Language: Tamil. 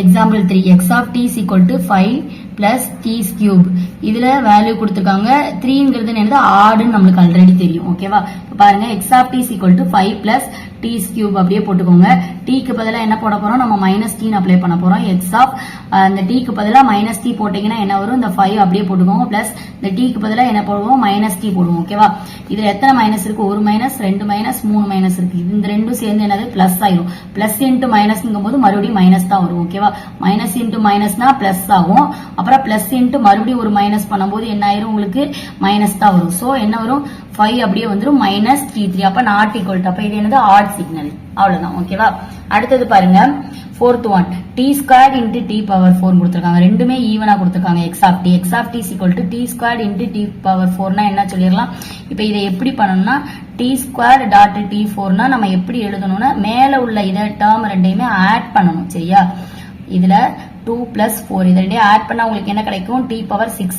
Example 3 x of t is equal to 5 plus t's cube. இதுல வேல்யூ கொடுத்திருக்காங்க 3ங்கிறது என்னது ஆட்னு நமக்கு ஆல்ரெடி தெரியும். ஓகேவா? பாருங்க x of t is equal to 5 plus t's cube அப்படியே போட்டுக்கோங்க. t க்கு பதிலா என்ன போட போறோம்? நம்ம மைனஸ் t அப்ளை பண்ண போறோம். x of அந்த t க்கு பதிலா மைனஸ் t போட்டீங்கன்னா என்ன வரும்? இந்த 5 அப்படியே போட்டுக்கோங்க. பிளஸ் இந்த t க்கு பதிலா என்ன போடுவோம்? மைனஸ் t போடுவோம். ஓகேவா? இதுல எத்தனை மைனஸ் இருக்கு? ஒரு மைனஸ், ரெண்டு மைனஸ், மூணு மைனஸ் இருக்கு. இந்த ரெண்டும் சேர்ந்து என்னது பிளஸ் ஆயிரும். பிளஸ் இன்டு மைனஸ்ங்கும்போது மறுபடியும் மைனஸ் தான் வரும். ஓகேவா? மைனஸ் இன்டு மைனஸ்னா பிளஸ் ஆகும். அப்புறம் பிளஸ் இன்டு மறுபடியும் ஒரு மைனஸ் பண்ணும்போது என்ன ஆயிரும்? உங்களுக்கு மைனஸ் தான் வரும். சோ என்ன வரும்? 5 அப்படியே வந்துரும் மைனஸ் t3. அப்ப நாட் ஈக்குவல் டு, அப்ப இது என்னது ஆட் சிக்னல். அவ்வளவுதான். ஓகேவா? அடுத்தது பாருங்க, fourth one t squared into t power 4 கொடுத்திருக்காங்க. ரெண்டுமே ஈவனா கொடுத்திருக்காங்க. x of t is equal to t squared into t power 4 னா என்ன சொல்லிரலாம்? இப்போ இதை எப்படி பண்ணனும்னா t squared dot t4 னா நம்ம எப்படி எழுதணும்னா மேல உள்ள இத டேர்ம் ரெண்டையுமே ஆட் பண்ணனும். சரியா? இதுல 2 plus 4 இத ரெண்டையும் ஆட் பண்ணா உங்களுக்கு என்ன கிடைக்கும்? t power 6